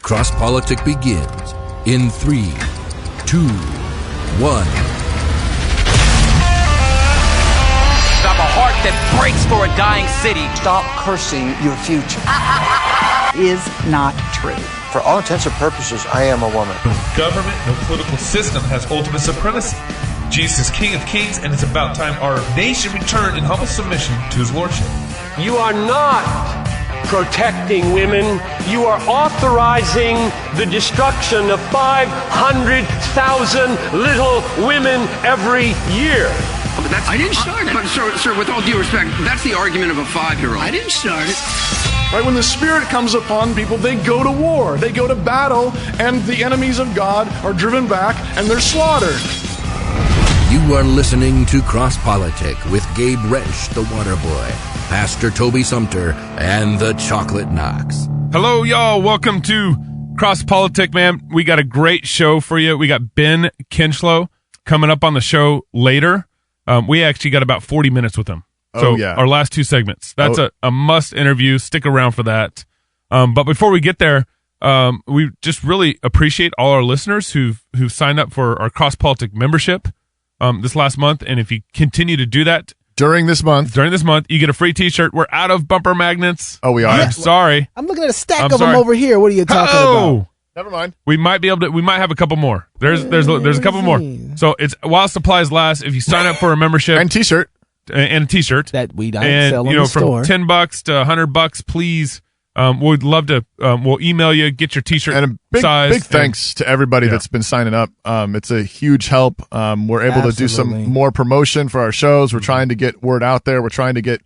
Cross Politic begins in 3, 2, 1. I'm a heart that breaks for a dying city. Stop cursing your future. Is not true. For all intents and purposes, I am a woman. No government, no political system has ultimate supremacy. Jesus is King of Kings, and it's about time our nation returned in humble submission to his lordship. You are not protecting women. You are authorizing the destruction of 500,000 little women every year. I didn't start it. But, sir, with all due respect, that's the argument of a 5-year-old. I didn't start it. Right, when the Spirit comes upon people, they go to war. They go to battle, and the enemies of God are driven back, and they're slaughtered. You are listening to Cross Politic with Gabe Resch, the Waterboy, Pastor Toby Sumter, and the Chocolate Knox. Hello, y'all. Welcome to Cross Politic, man. We got a great show for you. We got Ben Kinchlow coming up on the show later. We actually got about 40 minutes with him. So our last two segments. That's a must interview. Stick around for that. But before we get there, we just really appreciate all our listeners who've signed up for our Cross Politic membership this last month. And if you continue to do that during this month, you get a free T-shirt. We're out of bumper magnets. Oh, we are. I'm sorry. I'm looking at a stack of them over here. What are you talking about? Never mind. We might have a couple more. There's a couple more. So it's while supplies last. If you sign up for a membership and T-shirt that we don't sell in the store, from $10 to $100, please. We'd love to. We'll email you, get your T-shirt and size. Big thanks to everybody that's been signing up. It's a huge help. We're able to do some more promotion for our shows. We're trying to get word out there. We're trying to get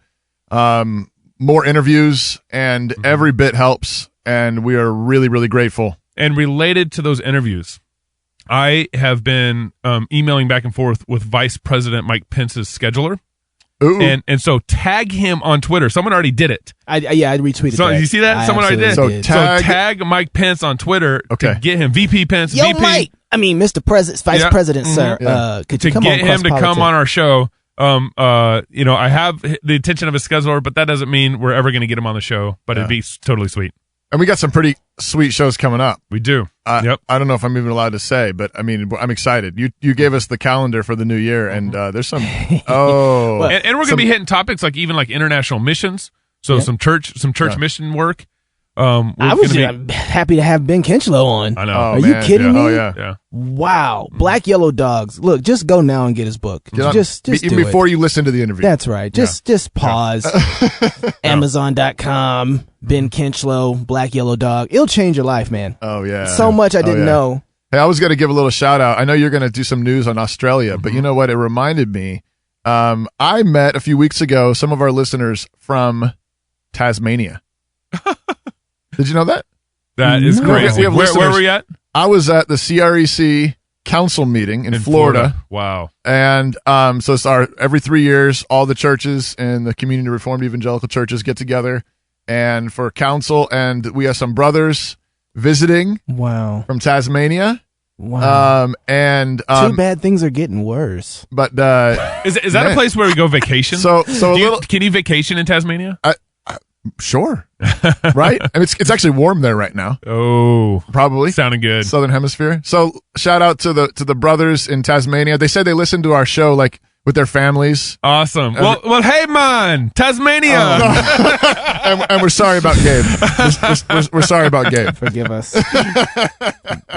more interviews, and every bit helps. And we are really, really grateful. And related to those interviews, I have been emailing back and forth with Vice President Mike Pence's scheduler. Ooh. And so tag him on Twitter. Someone already did it. I retweeted that. You see that? Someone already did. So tag Mike Pence on Twitter to get him. VP Pence. Yo, VP. Mike. I mean, Mr. President, Vice President, sir. Could you come get on him to come on our show. I have the attention of a scheduler, but that doesn't mean we're ever going to get him on the show. But it'd be totally sweet. And we got some pretty sweet shows coming up. We do. I don't know if I'm even allowed to say, but I mean, I'm excited. You gave us the calendar for the new year, and there's some. And we're going to be hitting topics like international missions. So some church mission work. I was happy to have Ben Kinchlow on. I know. Are you kidding me? Oh yeah. Wow. Black Yellow Dogs. Look, just go now and get his book. Just even do before it. you listen to the interview. That's right. Just pause. Amazon.com. Ben Kinchlow, Black Yellow Dog. It'll change your life, man. Oh yeah. So much I didn't know. Hey, I was going to give a little shout out. I know you're going to do some news on Australia, but you know what? It reminded me. I met a few weeks ago some of our listeners from Tasmania. Did you know that? That is crazy. Where were you at? I was at the CREC council meeting in Florida. Wow. And so it's every 3 years, all the churches and the Community Reformed Evangelical churches get together and for council, and we have some brothers visiting from Tasmania. Wow. Too bad things are getting worse. But is that a place where we go vacation? Can you vacation in Tasmania? Sure. Right? I mean, it's actually warm there right now. Oh, probably sounding good. Southern Hemisphere. So shout out to the brothers in Tasmania. They said they listened to our show like with their families. Awesome. Well, hey man, Tasmania. And we're sorry about Gabe. We're sorry about Gabe. Forgive us.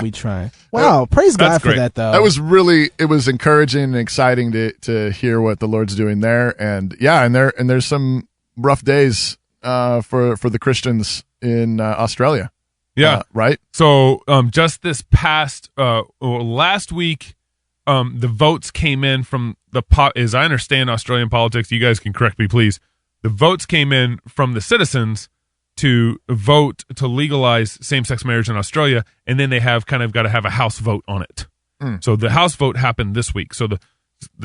We try. Wow, praise God for that though. That was it was encouraging and exciting to hear what the Lord's doing there, and there's some rough days for the Christians in Australia. Yeah. Right. So just this past last week, the votes came in from as I understand Australian politics. You guys can correct me, please. The votes came in from the citizens to vote to legalize same-sex marriage in Australia, and then they have got to have a House vote on it. So the House vote happened this week. So the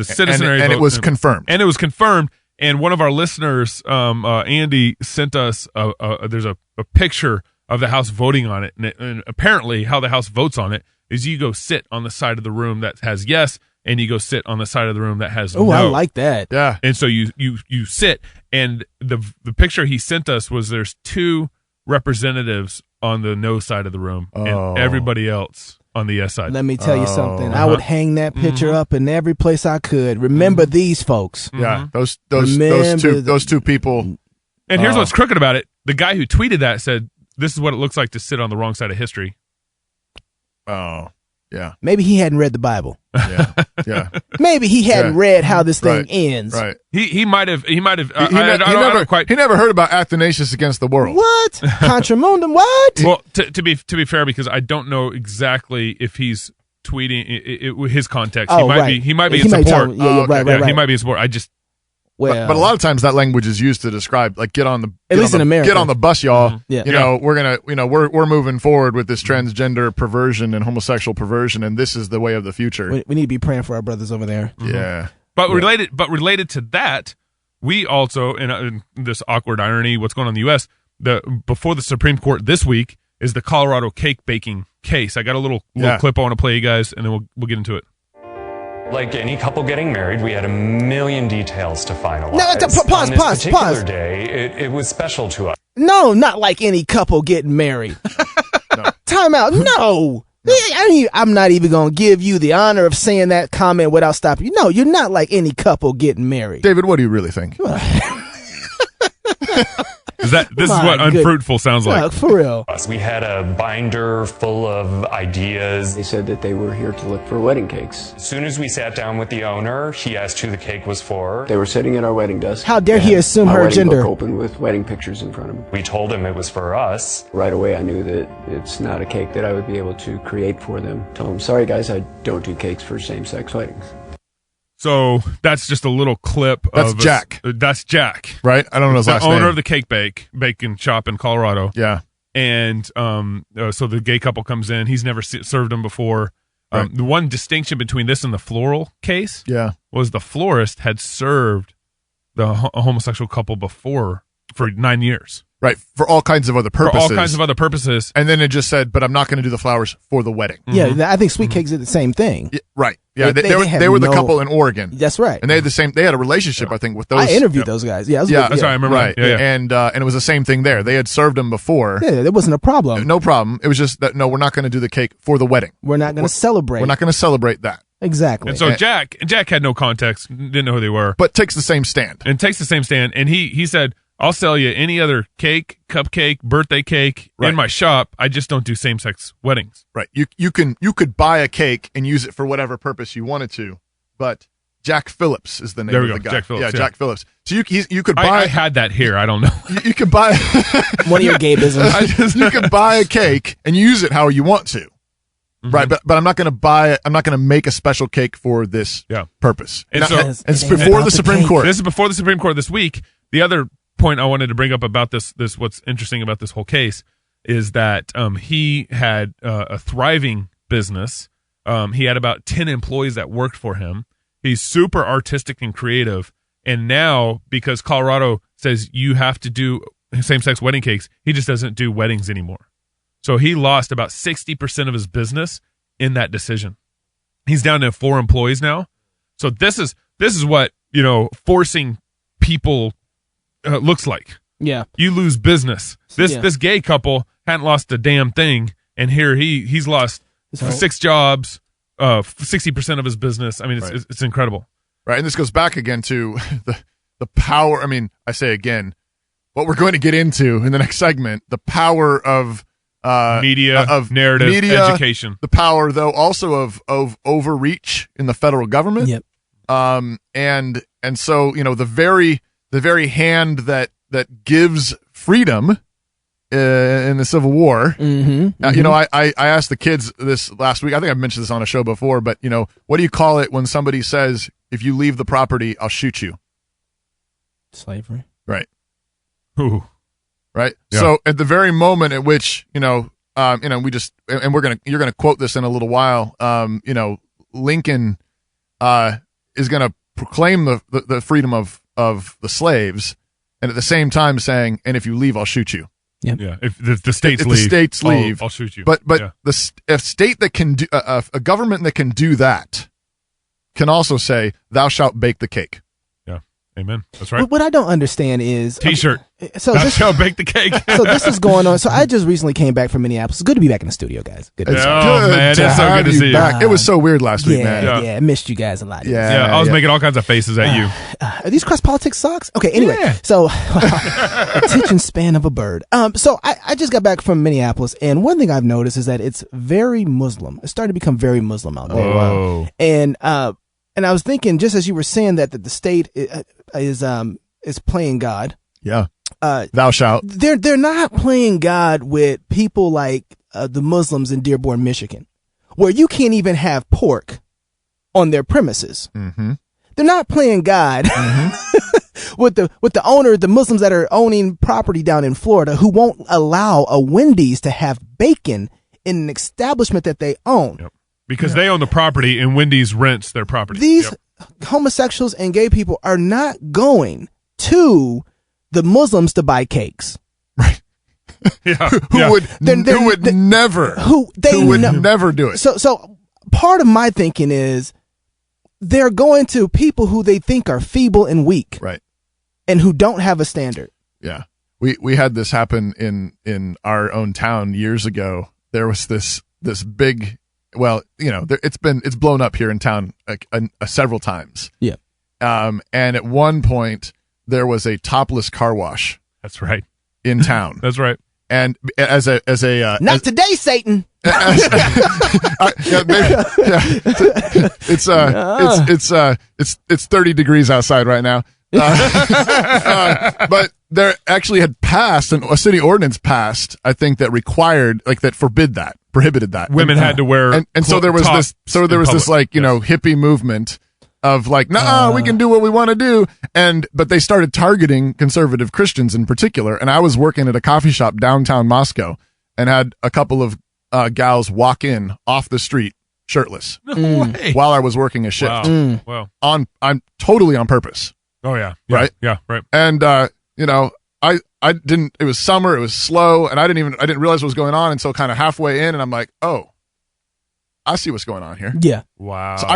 citizenry and vote, it was confirmed. And it was confirmed. And one of our listeners, Andy, sent us there's a picture of the House voting on it. And apparently how the House votes on it is you go sit on the side of the room that has yes, and you go sit on the side of the room that has no. Oh, I like that. Yeah. And so you sit, and the picture he sent us was there's two representatives on the no side of the room and everybody else on the yes side. Let me tell you something. I would hang that picture up in every place I could. Remember these folks. Yeah, those two people. And here's what's crooked about it. The guy who tweeted that said, "This is what it looks like to sit on the wrong side of history." Oh, yeah. Maybe he hadn't read the Bible. Yeah. Maybe he hadn't read how this thing ends. Right. He might have. He never heard about Athanasius against the world. What? Contra Mundum? What? Well, to be fair, because I don't know exactly if he's tweeting his context. Oh, he might be in support. Right. He might be in support. I just. But a lot of times that language is used to describe, like, get on the America. Get on the bus, y'all. Yeah. We're moving forward with this transgender perversion and homosexual perversion, and this is the way of the future. We need to be praying for our brothers over there. Yeah. But related to that, we also, in this awkward irony, what's going on in the U.S., before the Supreme Court this week is the Colorado cake baking case. I got a little clip I want to play you guys, and then we'll get into it. Like any couple getting married, we had 1 million details to finalize. No, On this particular day, it was special to us. No, not like any couple getting married. No. Time out. No. I'm not even going to give you the honor of saying that comment without stopping you. No, you're not like any couple getting married. David, what do you really think? This is what unfruitful sounds like. For real. We had a binder full of ideas. They said that they were here to look for wedding cakes. As soon as we sat down with the owner, he asked who the cake was for. They were sitting at our wedding desk. How dare he assume her gender? Book open with wedding pictures in front of him. We told him it was for us. Right away, I knew that it's not a cake that I would be able to create for them. Told them, sorry guys, I don't do cakes for same-sex weddings. So that's just a little clip. That's Jack. That's Jack, right? I don't know his last name. The owner of the cake bacon shop in Colorado. Yeah. And so the gay couple comes in. He's never served them before. Right. The one distinction between this and the floral case, was the florist had served the homosexual couple before for 9 years. Right, for all kinds of other purposes. And then it just said, but I'm not going to do the flowers for the wedding. Yeah, I think Sweet Cakes did the same thing. Yeah, right. Yeah, they were the couple in Oregon. That's right. And they had a relationship, I think, with those. I interviewed those guys. Yeah, that's right. I remember. Right. Yeah. And it was the same thing there. They had served them before. Yeah, there wasn't a problem. No problem. It was just that, no, we're not going to do the cake for the wedding. We're not going to celebrate. We're not going to celebrate that. Exactly. And so Jack had no context, didn't know who they were. But takes the same stand. And he said, I'll sell you any other cake, cupcake, birthday cake in my shop. I just don't do same-sex weddings. Right. You could buy a cake and use it for whatever purpose you wanted to, but Jack Phillips is the name of the guy. Jack Phillips. Yeah, Jack Phillips. So you could buy. I had that here. I don't know. You could buy one of your gay business. You could buy a cake and use it how you want to. Mm-hmm. Right, but I'm not going to buy it. I'm not going to make a special cake for this purpose. And it's before the Supreme Court. This is before the Supreme Court this week. The other point I wanted to bring up about this what's interesting about this whole case is that he had a thriving business. He had about 10 employees that worked for him. He's super artistic and creative. And now, because Colorado says you have to do same-sex wedding cakes, he just doesn't do weddings anymore. So he lost about 60% of his business in that decision. He's down to 4 employees now. So this is what, forcing people looks like. Yeah. You lose business. This gay couple hadn't lost a damn thing, and here he's lost 6 jobs, 60% of his business. I mean, it's incredible. Right, and this goes back again to the power. I mean, I say again, what we're going to get into in the next segment, the power of media, of narrative, education. The power, though, also of overreach in the federal government. Yep. And so the very hand that gives freedom in the Civil War. Mm-hmm, I asked the kids this last week. I think I've mentioned this on a show before, but what do you call it when somebody says, "If you leave the property, I'll shoot you"? Slavery. Right. Ooh. Right. Yeah. So at the very moment at which you're gonna quote this in a little while. Lincoln is gonna proclaim the freedom of the slaves, and at the same time saying, "And if you leave, I'll shoot you." Yep. Yeah. If the states leave, I'll shoot you. But a state that can do a government that can do that can also say, "Thou shalt bake the cake." Yeah. Amen. That's right. What I don't understand is T-shirt. So That's how bake the cake. So this is going on. So I just recently came back from Minneapolis. It's good to be back in the studio, guys. Good to be man, it's so good to see you back. It was so weird last week, man. Yeah, I missed you guys a lot. Yeah, I was making all kinds of faces at you. Are these cross politics socks? Okay, anyway, so attention span of a bird. So I just got back from Minneapolis, and one thing I've noticed is that it's very Muslim. It's starting to become very Muslim out there. Oh. And I was thinking, just as you were saying that the state is playing God. Yeah. Thou shalt. They're not playing God with people like the Muslims in Dearborn, Michigan, where you can't even have pork on their premises. Mm-hmm. They're not playing God with the owner, the Muslims that are owning property down in Florida, who won't allow a Wendy's to have bacon in an establishment that they own. Yep. Because they own the property and Wendy's rents their property. These homosexuals and gay people are not going to the Muslims to buy cakes. Right. Who would never do it. So part of my thinking is they're going to people who they think are feeble and weak. Right. And who don't have a standard. Yeah. We had this happen in our own town years ago. There was this big, well, it's blown up here in town several times. Yeah. And at one point there was a topless car wash. That's right. In town. That's right. And as a today, Satan. It's 30 degrees outside right now. But there actually had passed a city ordinance passed, I think, that required, that prohibited that. Women had to wear, and so there was this hippie movement of we can do what we want to do. But they started targeting conservative Christians in particular. And I was working at a coffee shop downtown Moscow and had a couple of gals walk in off the street shirtless while I was working a shift. Wow. I'm totally on purpose. Oh yeah. Right. Yeah. Right. And, I didn't, it was summer, it was slow, and I didn't realize what was going on until kind of halfway in. And I'm like, oh, I see what's going on here. Yeah. Wow. So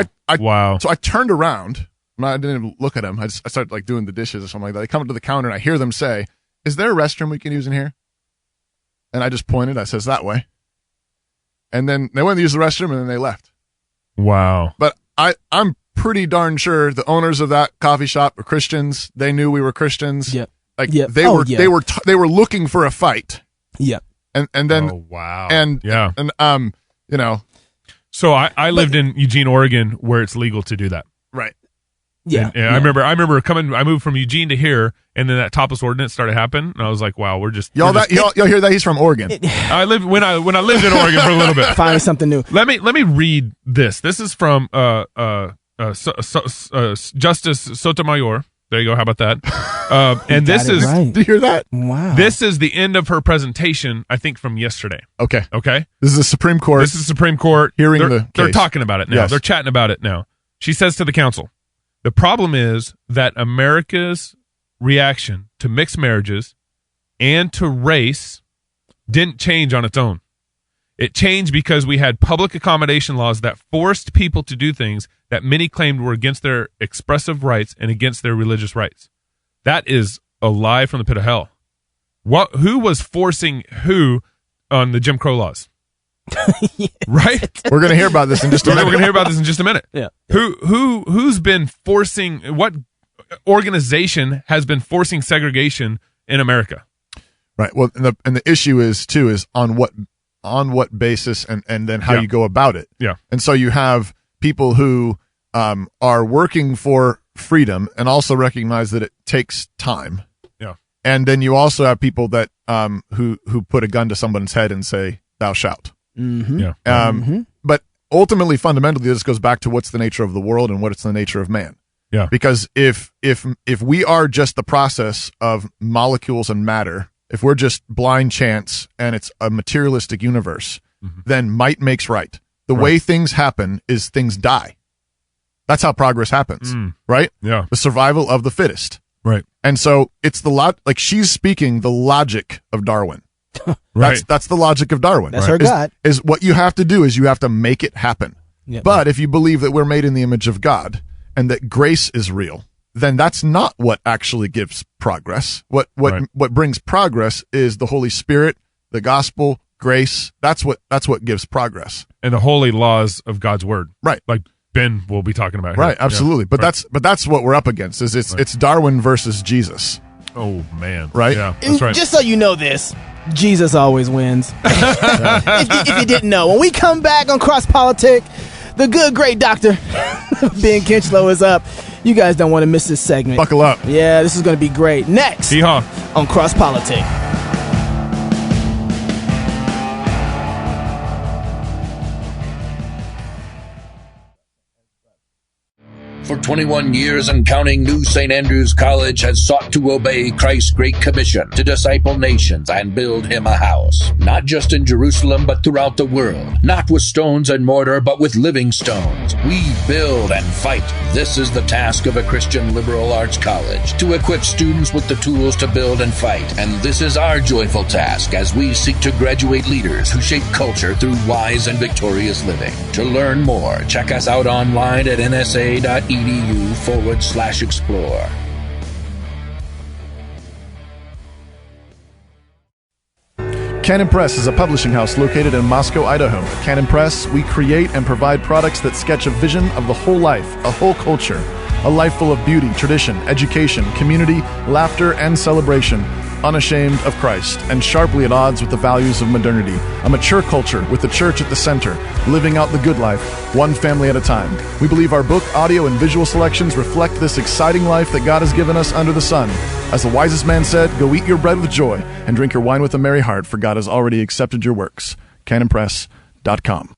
I turned around. I didn't even look at him. I started doing the dishes or something like that. They come up to the counter and I hear them say, "Is there a restroom we can use in here?" And I just pointed. I says, "That way." And then they went to use the restroom and then they left. Wow. But I'm pretty darn sure the owners of that coffee shop were Christians. They knew we were Christians. Yep. They were looking for a fight. Yep. And then wow. And So I lived in Eugene, Oregon, where it's legal to do that. Right. Yeah. And I remember coming. I moved from Eugene to here, and then that topless ordinance started happening, and I was like, "Wow, y'all hear that? He's from Oregon." I lived when I lived in Oregon for a little bit. Find something new. Let me read this. This is from Justice Sotomayor. There you go. How about that? And this is. Right. Do you hear that? Wow. This is the end of her presentation. I think from yesterday. Okay. This is the Supreme Court. This is the Supreme Court hearing the case. They're talking about it now. Yes. They're chatting about it now. She says to the council, "The problem is that America's reaction to mixed marriages and to race didn't change on its own. It changed because we had public accommodation laws that forced people to do things that many claimed were against their expressive rights and against their religious rights." That is a lie from the pit of hell. Who was forcing who on the Jim Crow laws? Right? We're going to hear about this in just a minute. We're going to hear about this in just a minute. Yeah. Who's been forcing, what organization has been forcing segregation in America? Right. Well, and the issue is on what basis and then how you go about it. Yeah. And so you have people who are working for freedom and also recognize that it takes time. Yeah. And then you also have people that who put a gun to someone's head and say, "Thou shalt." Mm-hmm. Yeah. But ultimately, fundamentally, this goes back to what's the nature of the world and what's the nature of man. Yeah. Because if we are just the process of molecules and matter, if we're just blind chance and it's a materialistic universe, then might makes right. The way things happen is things die. That's how progress happens, right? Yeah. The survival of the fittest. Right. And so it's she's speaking the logic of Darwin. Right. That's the logic of Darwin. That's her God. Is what you have to do is you have to make it happen. Yep. But if you believe that we're made in the image of God and that grace is real then that's not what actually gives progress. What brings progress is the Holy Spirit, the gospel, grace. That's what gives progress. And the holy laws of God's word. Right. Like Ben will be talking about here. Right, absolutely. Yeah. But that's what we're up against. It's Darwin versus Jesus. Oh man. Right? Yeah. That's right. Just so you know this, Jesus always wins. if you didn't know. When we come back on Cross Politic, the good, great Dr. Ben Kinchlow is up. You guys don't want to miss this segment. Buckle up. Yeah, this is going to be great. Next on Cross Politic. For 21 years and counting, New St. Andrews College has sought to obey Christ's Great Commission to disciple nations and build him a house, not just in Jerusalem, but throughout the world. Not with stones and mortar, but with living stones. We build and fight. This is the task of a Christian liberal arts college, to equip students with the tools to build and fight. And this is our joyful task as we seek to graduate leaders who shape culture through wise and victorious living. To learn more, check us out online at nsa.edu/explore. Canon Press is a publishing house located in Moscow, Idaho. At Canon Press, we create and provide products that sketch a vision of the whole life, a whole culture, a life full of beauty, tradition, education, community, laughter, and celebration, unashamed of Christ, and sharply at odds with the values of modernity. A mature culture with the church at the center, living out the good life, one family at a time. We believe our book, audio, and visual selections reflect this exciting life that God has given us under the sun. As the wisest man said, go eat your bread with joy and drink your wine with a merry heart, for God has already accepted your works. CanonPress.com.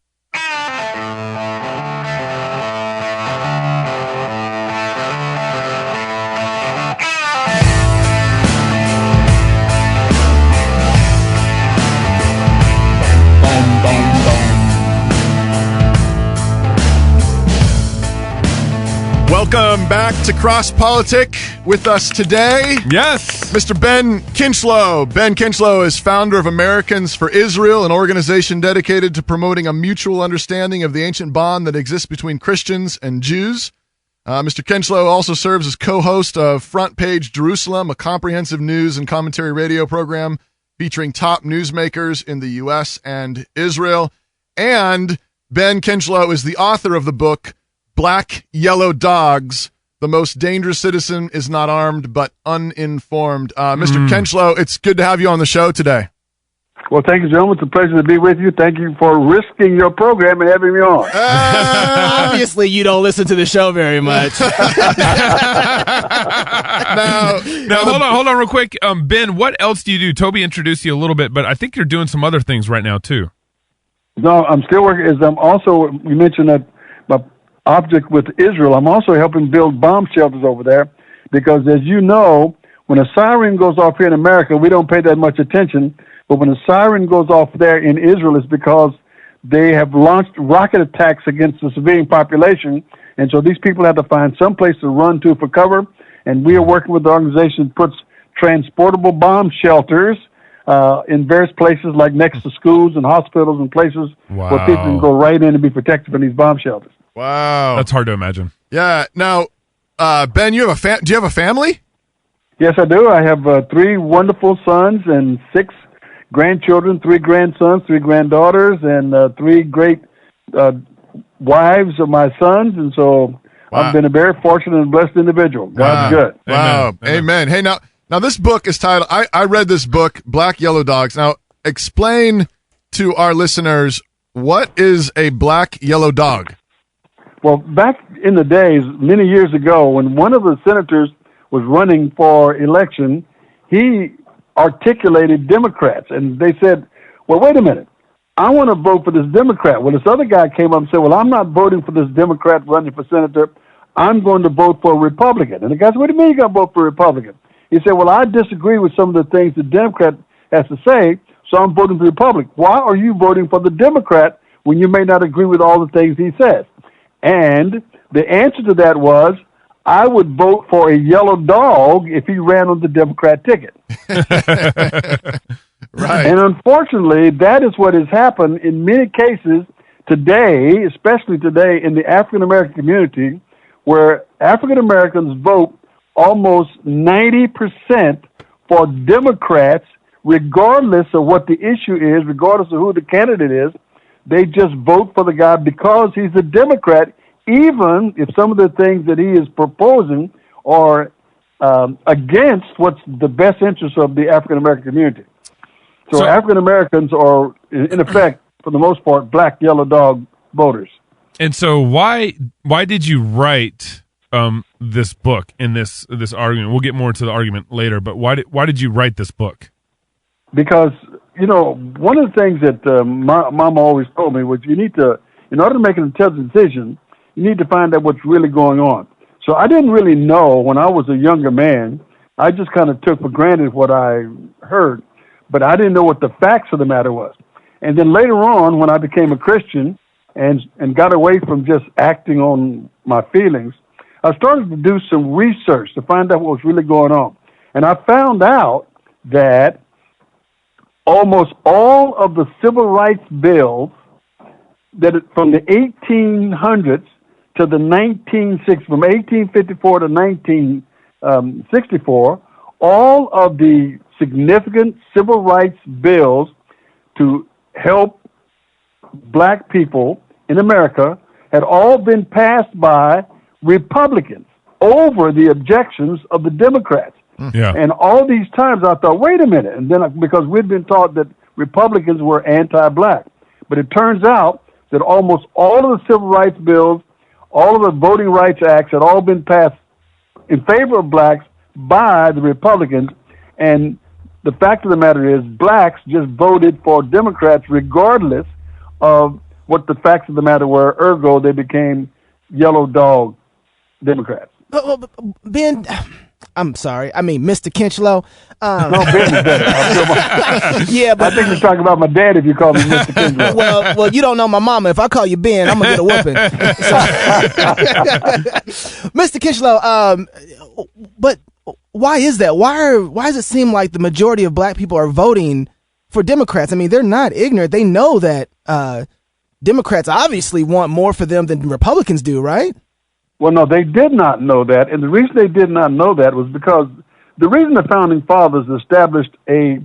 Welcome back to Cross Politic. With us today, yes, Mr. Ben Kinchlow. Ben Kinchlow is founder of Americans for Israel, an organization dedicated to promoting a mutual understanding of the ancient bond that exists between Christians and Jews. Mr. Kinchlow also serves as co-host of Front Page Jerusalem, a comprehensive news and commentary radio program featuring top newsmakers in the U.S. and Israel. And Ben Kinchlow is the author of the book, Black Yellow Dogs, The Most Dangerous Citizen is Not Armed But Uninformed. Mr. Kinchlow, it's good to have you on the show today. Well, thank you, gentlemen. It's a pleasure to be with you. Thank you for risking your program and having me on. Obviously, you don't listen to the show very much. Now, hold on real quick. Ben, what else do you do? Toby introduced you a little bit, but I think you're doing some other things right now, too. No, I'm still working. I'm also, you mentioned that my object with Israel, I'm also helping build bomb shelters over there because, as you know, when a siren goes off here in America, we don't pay that much attention. But when a siren goes off there in Israel, it's because they have launched rocket attacks against the civilian population. And so these people have to find some place to run to for cover. And we are working with the organization that puts transportable bomb shelters in various places, like next to schools and hospitals and places where people can go right in and be protected from these bomb shelters. Wow. That's hard to imagine. Yeah. Now, Ben, do you have a family? Yes, I do. I have 3 wonderful sons and 6 grandchildren, 3 grandsons, 3 granddaughters, and 3 great wives of my sons. And so I've been a very fortunate and blessed individual. God's good. Wow. Amen. Hey, now this book is titled, I read this book, Black Yellow Dogs. Now, explain to our listeners, what is a black yellow dog? Well, back in the days, many years ago, when one of the senators was running for election, he articulated Democrats, and they said, well, wait a minute, I want to vote for this Democrat. Well, this other guy came up and said, well, I'm not voting for this Democrat running for senator. I'm going to vote for a Republican. And the guy said, what do you mean you're going to vote for a Republican? He said, well, I disagree with some of the things the Democrat has to say, so I'm voting for the Republican. Why are you voting for the Democrat when you may not agree with all the things he says? And the answer to that was, I would vote for a yellow dog if he ran on the Democrat ticket. Right. And unfortunately, that is what has happened in many cases today, especially today in the African-American community, where African-Americans vote almost 90% for Democrats, regardless of what the issue is, regardless of who the candidate is. They just vote for the guy because he's a Democrat, even if some of the things that he is proposing are against what's the best interest of the African American community. So African Americans are, in effect, for the most part, black yellow dog voters. And so, why did you write this book and this argument? We'll get more into the argument later, but why did you write this book? Because one of the things that my mom always told me was you need to, in order to make an intelligent decision, you need to find out what's really going on. So I didn't really know when I was a younger man. I just kind of took for granted what I heard, but I didn't know what the facts of the matter was. And then later on, when I became a Christian and got away from just acting on my feelings, I started to do some research to find out what was really going on. And I found out that almost all of the civil rights bills from the 1800s to the 1960s, from 1854 to 1964, all of the significant civil rights bills to help black people in America had all been passed by Republicans over the objections of the Democrats. Yeah. And all these times I thought, wait a minute. And then because we'd been taught that Republicans were anti-black. But it turns out that almost all of the civil rights bills, all of the voting rights acts had all been passed in favor of blacks by the Republicans. And the fact of the matter is blacks just voted for Democrats regardless of what the facts of the matter were. Ergo, they became yellow dog Democrats. Ben, I'm sorry. I mean, Mr. Kinchlow. No, Ben is better. Yeah, but I think you're talking about my dad if you call me Mr. Kinchlow. Well, you don't know my mama. If I call you Ben, I'm gonna get a whooping. Mr. Kinchlow, but why is that? Why does it seem like the majority of black people are voting for Democrats? I mean, they're not ignorant. They know that Democrats obviously want more for them than Republicans do, right? Well, no, they did not know that. And the reason they did not know that was because the reason the Founding Fathers established a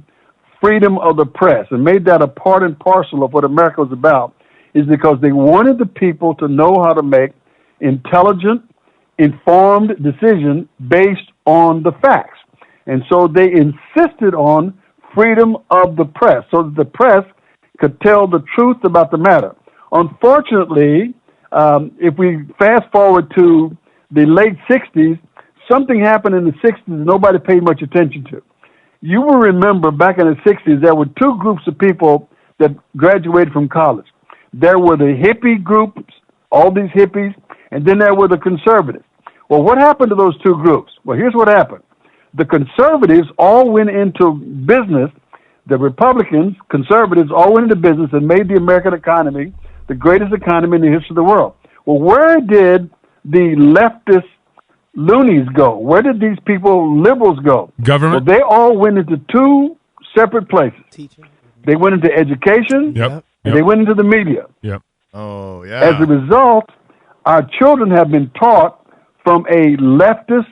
freedom of the press and made that a part and parcel of what America was about is because they wanted the people to know how to make intelligent, informed decisions based on the facts. And so they insisted on freedom of the press so that the press could tell the truth about the matter. Unfortunately, if we fast forward to the late 60s, something happened in the 60s nobody paid much attention to. You will remember back in the 60s, there were two groups of people that graduated from college. There were the hippie groups, all these hippies, and then there were the conservatives. Well, what happened to those two groups? Well, here's what happened. The conservatives all went into business. The Republicans, conservatives, all went into business and made the American economy the greatest economy in the history of the world. Well, where did the leftist loonies go? Where did these people, liberals, go? Government. Well, they all went into two separate places. Teaching. They went into education, and they went into the media. Yep. Oh, yeah. As a result, our children have been taught from a leftist,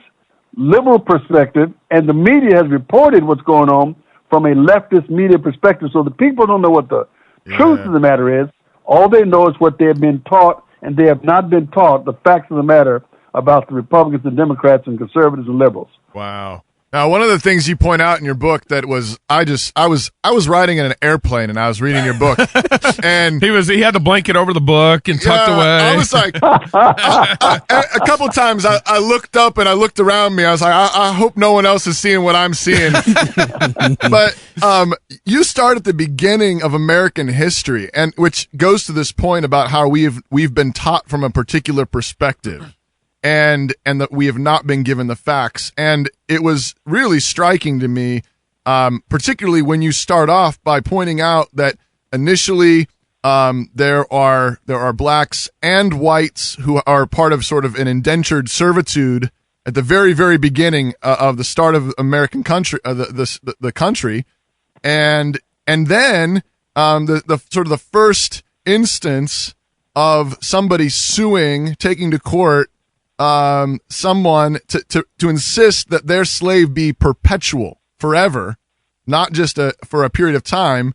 liberal perspective, and the media has reported what's going on from a leftist media perspective. So the people don't know what the truth of the matter is. All they know is what they have been taught, and they have not been taught the facts of the matter about the Republicans and Democrats and conservatives and liberals. Wow. Now, one of the things you point out in your book that was I was riding in an airplane and I was reading your book, and he had the blanket over the book and tucked away. I was like, a couple of times I looked up and I looked around me. I was like, I hope no one else is seeing what I'm seeing. But you start at the beginning of American history, and which goes to this point about how we've been taught from a particular perspective. And that we have not been given the facts. And it was really striking to me, particularly when you start off by pointing out that initially there are blacks and whites who are part of sort of an indentured servitude at the very, very beginning of the start of American country, the country, and then the sort of the first instance of somebody taking to court someone to insist that their slave be perpetual, forever, not just for a period of time.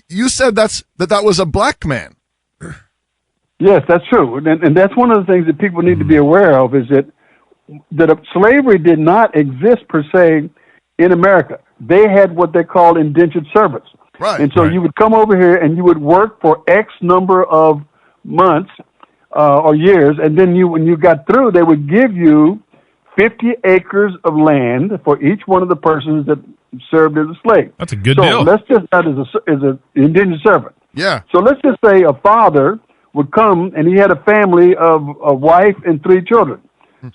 You said that was a black man. Yes, that's true, and that's one of the things that people need to be aware of is that slavery did not exist per se in America. They had what they call indentured servants. Right. And so you would come over here and you would work for X number of months or years, and then when you got through, they would give you 50 acres of land for each one of the persons that served as a slave. That's a good deal. So let's just that as an indentured servant. Yeah. So let's just say a father would come and he had a family of a wife and 3 children.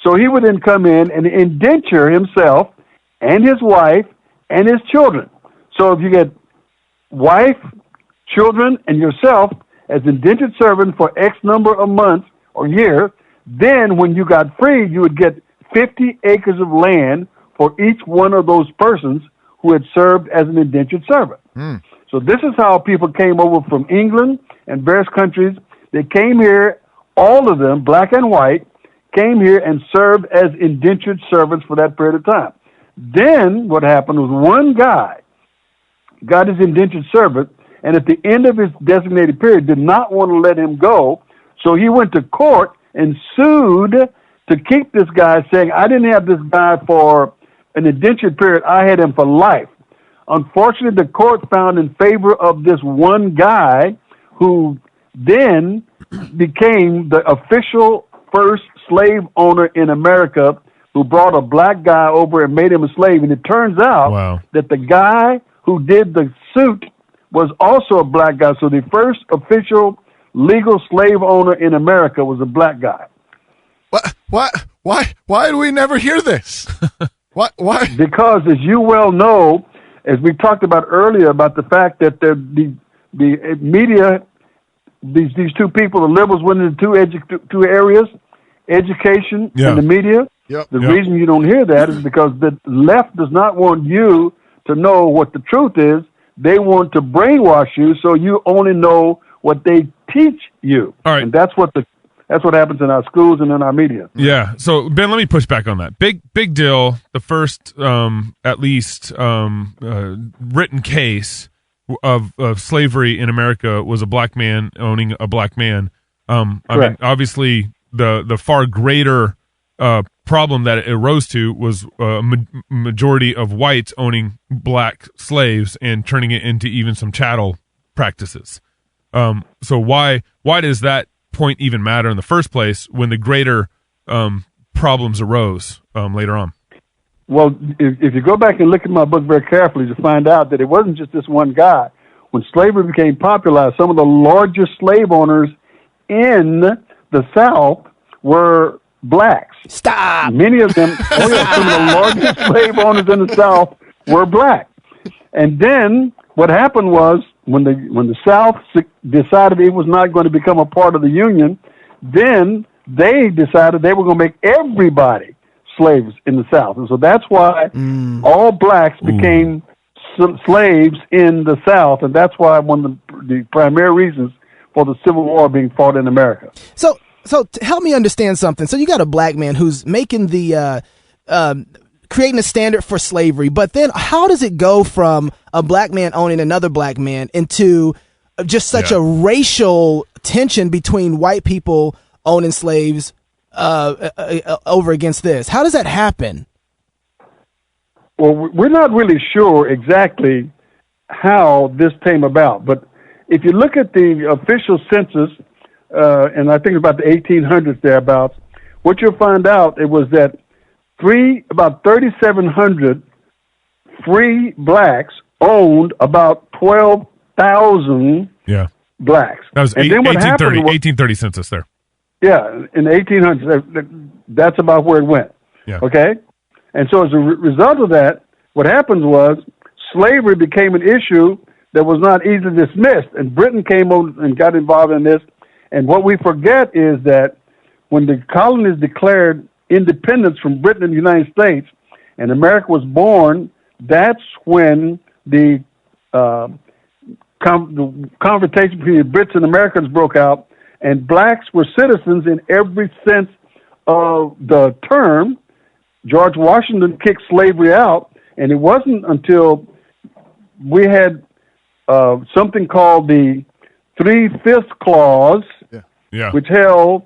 So he would then come in and indenture himself and his wife and his children. So if you get wife, children, and yourself as indentured servant for X number of months or year, then when you got free, you would get 50 acres of land for each one of those persons who had served as an indentured servant. So this is how people came over from England and various countries. They came here, all of them, black and white, came here and served as indentured servants for that period of time. Then what happened was one guy got his indentured servant, and at the end of his designated period did not want to let him go, so he went to court and sued to keep this guy, saying, I didn't have this guy for an indentured period, I had him for life. Unfortunately, the court found in favor of this one guy who then became the official first slave owner in America, who brought a black guy over and made him a slave. And it turns out that the guy who did the suit was also a black guy. So the first official legal slave owner in America was a black guy. Why do we never hear this? Why? Because, as you well know, as we talked about earlier, about the fact that the media, these two people, the liberals, went into two areas, education and the media. The reason you don't hear that is because the left does not want you to know what the truth is. They want to brainwash you so you only know what they teach you. All right. And that's what happens in our schools and in our media. Yeah. So Ben, let me push back on that. Big deal. The first, at least, written case of slavery in America was a black man owning a black man. I mean, obviously, the far greater problem that it arose to was a majority of whites owning black slaves and turning it into even some chattel practices. So why does that point even matter in the first place when the greater problems arose later on? Well, if you go back and look at my book very carefully, you find out that it wasn't just this one guy. When slavery became popular, some of the largest slave owners in the South were blacks. Stop. Many of them, some of the largest slave owners in the South were black. And then what happened was when the South decided it was not going to become a part of the Union, then they decided they were going to make everybody slaves in the South. And so that's why all blacks became slaves in the South, and that's why one of the primary reasons for the Civil War being fought in America. So help me understand something. So you got a black man who's making the creating a standard for slavery, but then how does it go from a black man owning another black man into just such a racial tension between white people owning slaves over against this? How does that happen? Well, we're not really sure exactly how this came about, but if you look at the official census, and I think about the 1800s thereabouts, what you'll find out it was that about 3,700 free blacks owned about 12,000 blacks. That was 1830 census there. Yeah, in the 1800s, that's about where it went. Yeah. Okay? And so as a result of that, what happened was slavery became an issue that was not easily dismissed, and Britain came on and got involved in this. And what we forget is that when the colonies declared independence from Britain and the United States, and America was born, that's when the confrontation between the Brits and Americans broke out, and blacks were citizens in every sense the term, George Washington kicked slavery out, and it wasn't until we had something called the 3/5 Clause, which held,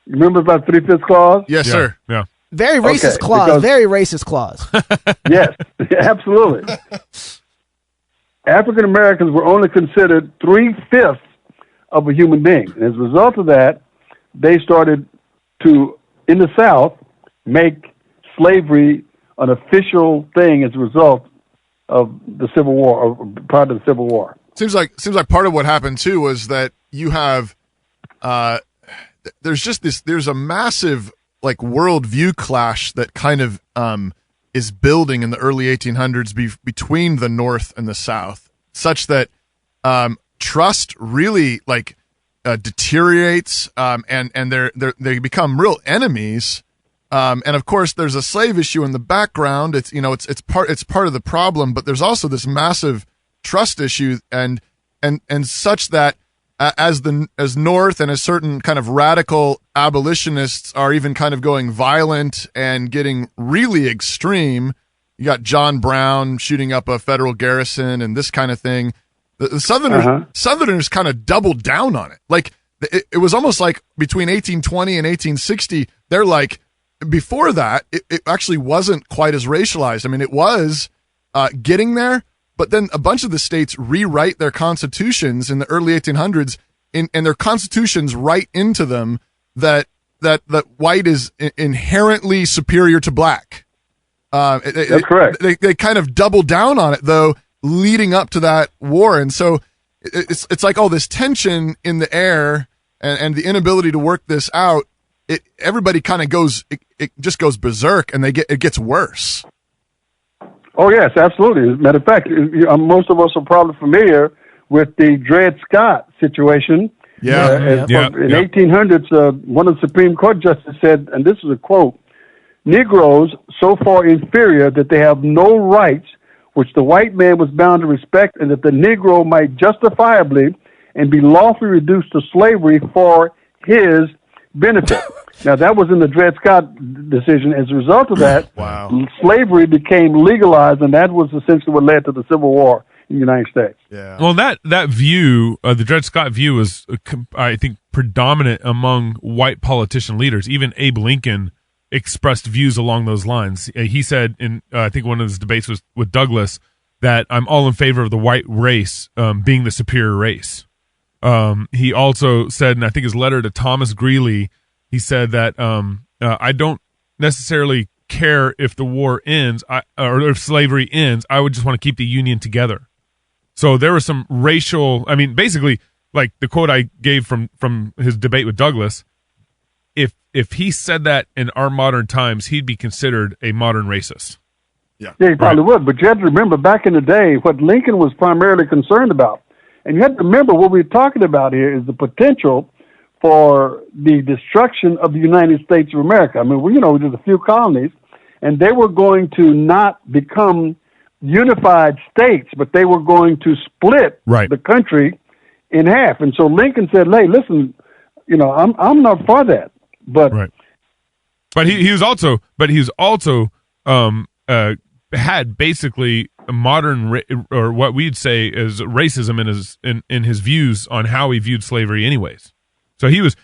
remember about the 3/5 Clause? Yes, sir. Yeah. Very racist clause. Very racist clause. Yes, absolutely. African Americans were only considered 3/5 of a human being. And as a result of that, they started to, in the South, make slavery an official thing as a result of the Civil War, or prior to the Civil War. Seems like part of what happened too was that you have, there's a massive like worldview clash that kind of is building in the early 1800s between the North and the South, such that trust really like deteriorates, and they become real enemies. And of course, there's a slave issue in the background. It's part of the problem, but there's also this massive trust issue, and such that as North and as certain kind of radical abolitionists are even kind of going violent and getting really extreme. You got John Brown shooting up a federal garrison and this kind of thing. The Southerners kind of doubled down on it. Like it was almost like between 1820 and 1860, they're like, before that, it actually wasn't quite as racialized. I mean, it was getting there, but then a bunch of the states rewrite their constitutions in the early 1800s, and their constitutions write into them that white is inherently superior to black. That's correct. They kind of double down on it, though, leading up to that war. And so it's like all this tension in the air and the inability to work this out. Everybody kind of goes, it just goes berserk, and it gets worse. Oh, yes, absolutely. As a matter of fact, most of us are probably familiar with the Dred Scott situation. In 1800s, one of the Supreme Court justices said, and this is a quote, "Negroes so far inferior that they have no rights which the white man was bound to respect, and that the Negro might justifiably and be lawfully reduced to slavery for his benefit." Now, that was in the Dred Scott decision. As a result of that, slavery became legalized, and that was essentially what led to the Civil War in the United States. Yeah. Well, that view, the Dred Scott view, was, I think, predominant among white politician leaders. Even Abe Lincoln expressed views along those lines. He said in, I think one of his debates was with Douglas, that I'm all in favor of the white race being the superior race. He also said, and I think his letter to Thomas Greeley, he said that I don't necessarily care if the war ends or if slavery ends. I would just want to keep the Union together. So there was some racial, I mean, basically, like the quote I gave from his debate with Douglas, if he said that in our modern times, he'd be considered a modern racist. Yeah, he probably would. But you have to remember, back in the day, what Lincoln was primarily concerned about, and you have to remember what we're talking about here is the potential for the destruction of the United States of America. I mean, there's a few colonies, and they were going to not become unified states, but they were going to split the country in half. And so Lincoln said, "Hey, listen, I'm not for that." But he was also had basically a modern or what we'd say is racism in his views on how he viewed slavery, anyways. So he was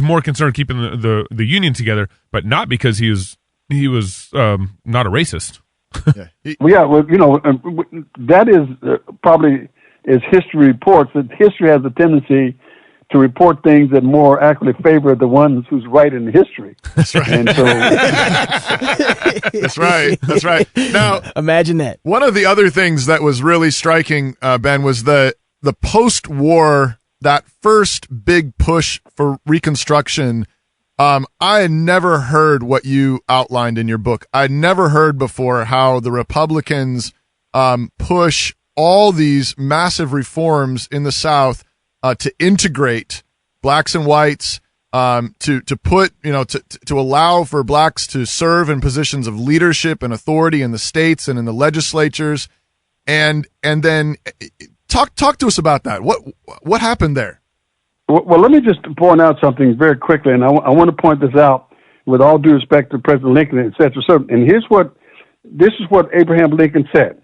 more concerned keeping the Union together, but not because he was not a racist. That is probably, as history reports, that history has a tendency to report things that more accurately favor the ones who's right in history. That's right. And so, That's right. Now, imagine that. One of the other things that was really striking, Ben, was the post-war, that first big push for Reconstruction. I had never heard what you outlined in your book. I'd never heard before how the Republicans push all these massive reforms in the South to integrate blacks and whites, to put, to allow for blacks to serve in positions of leadership and authority in the states and in the legislatures, and then talk to us about that. What happened there? Well, let me just point out something very quickly, and I want to point this out with all due respect to President Lincoln, et cetera. And this is what Abraham Lincoln said.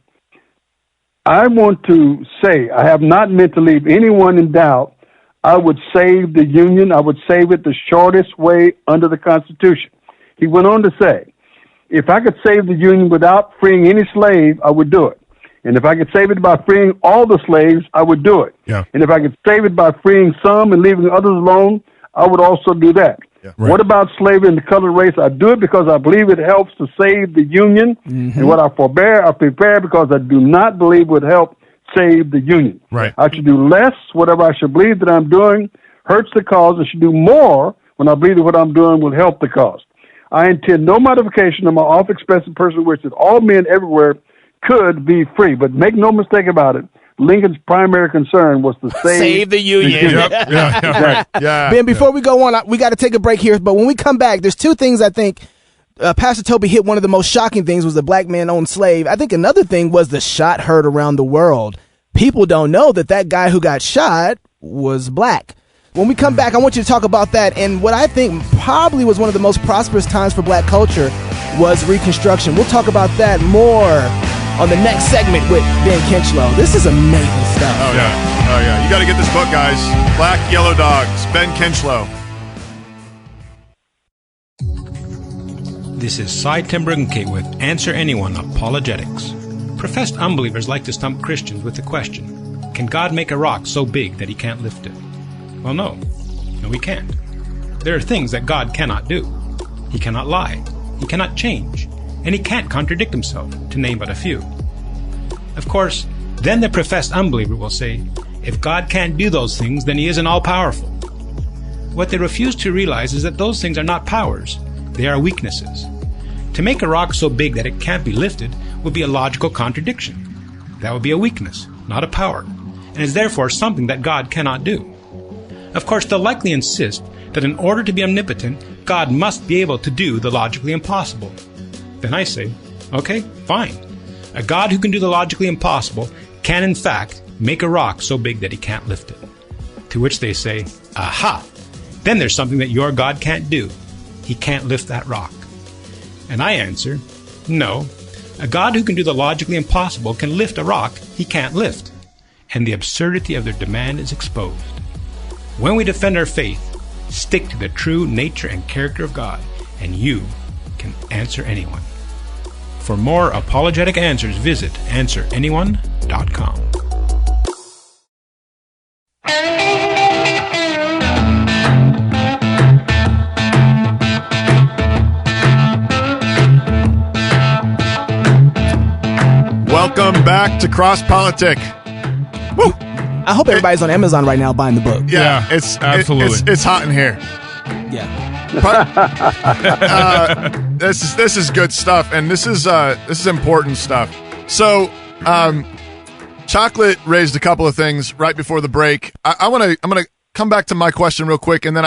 I want to say, I have not meant to leave anyone in doubt. I would save the Union. I would save it the shortest way under the Constitution. He went on to say, if I could save the Union without freeing any slave, I would do it. And if I could save it by freeing all the slaves, I would do it. Yeah. And if I could save it by freeing some and leaving others alone, I would also do that. Yeah. Right. What about slavery and the colored race? I do it because I believe it helps to save the Union. And what I prepare because I do not believe would help save the Union. Right. I should do less, whatever I should believe that I'm doing hurts the cause. I should do more when I believe that what I'm doing will help the cause. I intend no modification of my oft-expressed personal wish that all men everywhere could be free. But make no mistake about it, Lincoln's primary concern was to save the Union. Ben, before we go on, we got to take a break here. But when we come back, there's two things I think Pastor Toby hit. One of the most shocking things was the black man owned slave. I think another thing was the shot heard around the world. People don't know that guy who got shot was black. When we come back, I want you to talk about that. And what I think probably was one of the most prosperous times for black culture was Reconstruction. We'll talk about that more on the next segment with Ben Kinchlow. This is amazing stuff. Oh, yeah. You got to get this book, guys. Black Yellow Dogs, Ben Kinchlow. This is Cy Timbergenke with Answer Anyone Apologetics. Professed unbelievers like to stump Christians with the question, can God make a rock so big that he can't lift it? Well, no, he can't. There are things that God cannot do. He cannot lie, he cannot change, and he can't contradict himself, to name but a few. Of course, then the professed unbeliever will say, if God can't do those things, then he isn't all-powerful. What they refuse to realize is that those things are not powers, they are weaknesses. To make a rock so big that it can't be lifted would be a logical contradiction. That would be a weakness, not a power, and is therefore something that God cannot do. Of course, they'll likely insist that in order to be omnipotent, God must be able to do the logically impossible. Then I say, okay, fine. A God who can do the logically impossible can in fact make a rock so big that he can't lift it. To which they say, aha, then there's something that your God can't do. He can't lift that rock. And I answer, no, a God who can do the logically impossible can lift a rock he can't lift. And the absurdity of their demand is exposed. When we defend our faith, stick to the true nature and character of God, and you can answer anyone. For more apologetic answers, visit AnswerAnyone.com. Welcome back to Cross Politic. Woo! I hope everybody's on Amazon right now buying the book. Yeah, it's absolutely it's hot in here. Yeah. This is good stuff, and this is important stuff. So, Chocolate raised a couple of things right before the break. I'm gonna come back to my question real quick, and then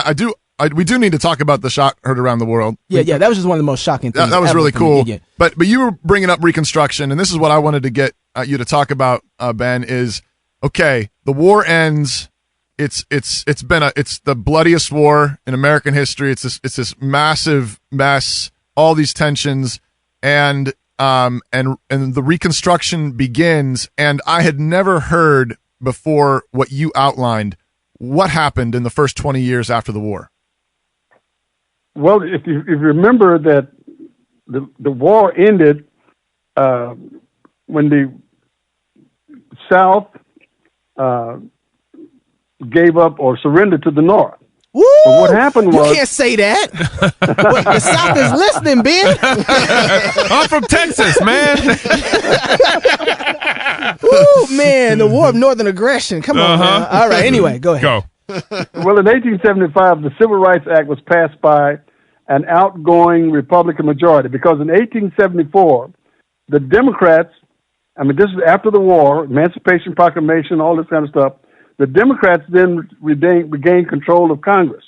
we do need to talk about the shot heard around the world. Yeah, that was just one of the most shocking things. That was really cool. Yeah. But you were bringing up Reconstruction, and this is what I wanted to get you to talk about, Ben. Is okay. The war ends. It's the bloodiest war in American history. It's this massive mess. All these tensions, and the Reconstruction begins. And I had never heard before what you outlined. What happened in the first 20 years after the war? Well, if you remember that the war ended when the South gave up or surrendered to the North. Woo! But what happened was... You can't say that. The South is listening, Ben. I'm from Texas, man. Ooh, man, the War of Northern Aggression. Come on, man. All right, anyway, go ahead. Go. Well, in 1875, the Civil Rights Act was passed by an outgoing Republican majority because in 1874, the Democrats, this is after the war, Emancipation Proclamation, all this kind of stuff, the Democrats then regained control of Congress.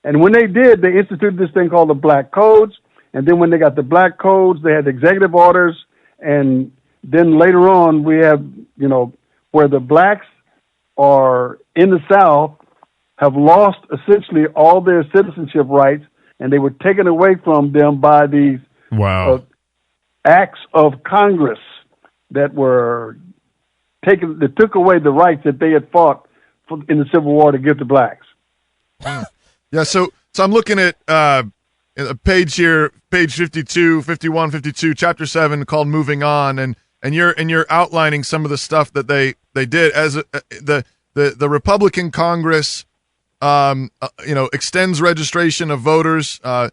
And when they did, they instituted this thing called the Black Codes. And then when they got the Black Codes, they had executive orders. And then later on, we have, where the blacks are in the South have lost essentially all their citizenship rights and they were taken away from them by these acts of Congress that were taken, that took away the rights that they had fought in the Civil War to give to blacks. Yeah, so I'm looking at a page here, page 52, 51, 52, chapter 7, called "Moving On," and you're outlining some of the stuff that they did as the Republican Congress, extends registration of voters to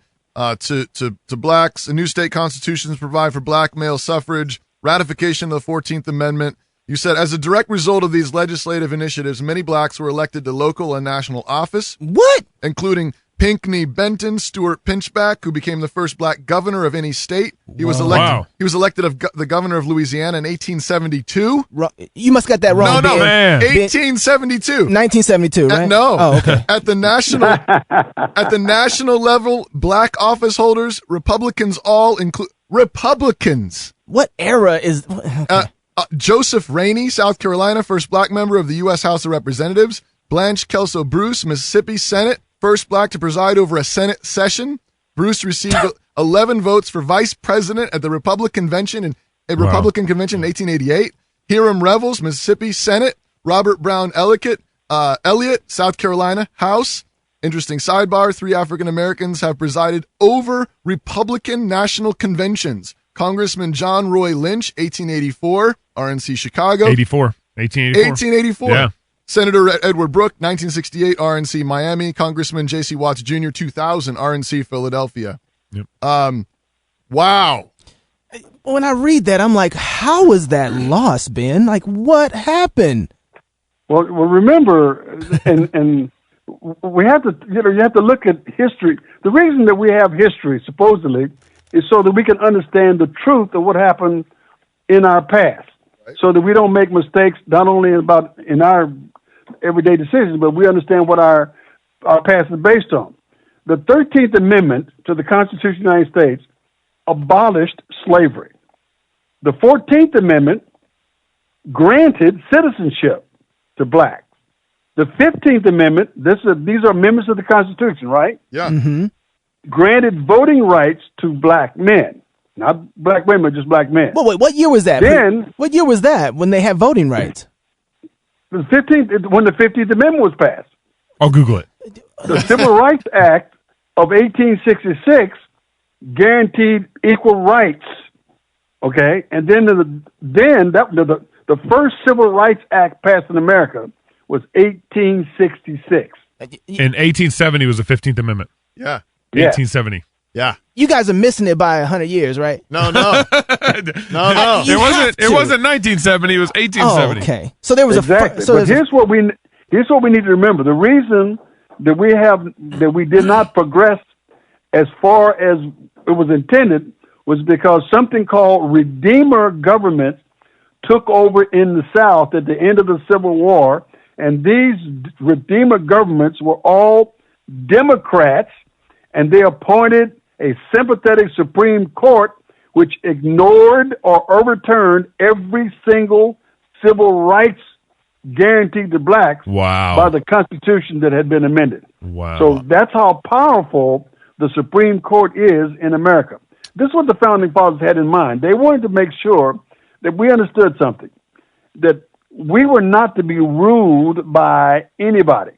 blacks. The new state constitutions provide for black male suffrage, ratification of the 14th Amendment. You said, as a direct result of these legislative initiatives, many blacks were elected to local and national office. What? Including Pinckney Benton, Stuart Pinchback, who became the first black governor of any state. He was elected. Wow. He was elected the governor of Louisiana in 1872. You must got that wrong. No, man. 1872. 1972, right? No. Oh, okay. At the national level, black office holders, Republicans all include Republicans. What era is? Okay. Joseph Rainey, South Carolina, first black member of the U.S. House of Representatives. Blanche Kelso Bruce, Mississippi Senate, first black to preside over a Senate session. Bruce received 11 votes for vice president at the Republican Convention in 1888. Hiram Revels, Mississippi Senate. Robert Brown Elliott, South Carolina House. Interesting sidebar: 3 African Americans have presided over Republican national conventions. Congressman John Roy Lynch, 1884, RNC Chicago. 1884. Yeah. Senator Edward Brooke, 1968, RNC Miami. Congressman J.C. Watts Jr., 2000, RNC Philadelphia. Yep. Wow. When I read that, I'm like, how was that lost, Ben? Like, what happened? Well, remember, and we have to, you have to look at history. The reason that we have history, supposedly, is so that we can understand the truth of what happened in our past, so that we don't make mistakes not only in our everyday decisions, but we understand what our past is based on. The 13th Amendment to the Constitution of the United States abolished slavery. The 14th Amendment granted citizenship to blacks. The 15th Amendment, these are amendments of the Constitution, right? Yeah. Mm-hmm. Granted voting rights to black men. Not black women, just black men. Well, wait, what year was that? Then, what year was that when they had voting rights? When the 15th Amendment was passed. I'll Google it. The Civil Rights Act of 1866 guaranteed equal rights. Okay, and then the first Civil Rights Act passed in America was 1866. In 1870 was the 15th Amendment. Yeah. 1870. Yeah. You guys are missing it by 100 years, right? No. It wasn't 1970. It was 1870. Oh, okay. So there was exactly. But here's what we need to remember. The reason that we did not progress as far as it was intended was because something called Redeemer government took over in the South at the end of the Civil War, and these Redeemer governments were all Democrats, and they appointed a sympathetic Supreme Court which ignored or overturned every single civil rights guaranteed to blacks by the Constitution that had been amended. Wow. So that's how powerful the Supreme Court is in America. This is what the Founding Fathers had in mind. They wanted to make sure that we understood something, that we were not to be ruled by anybody.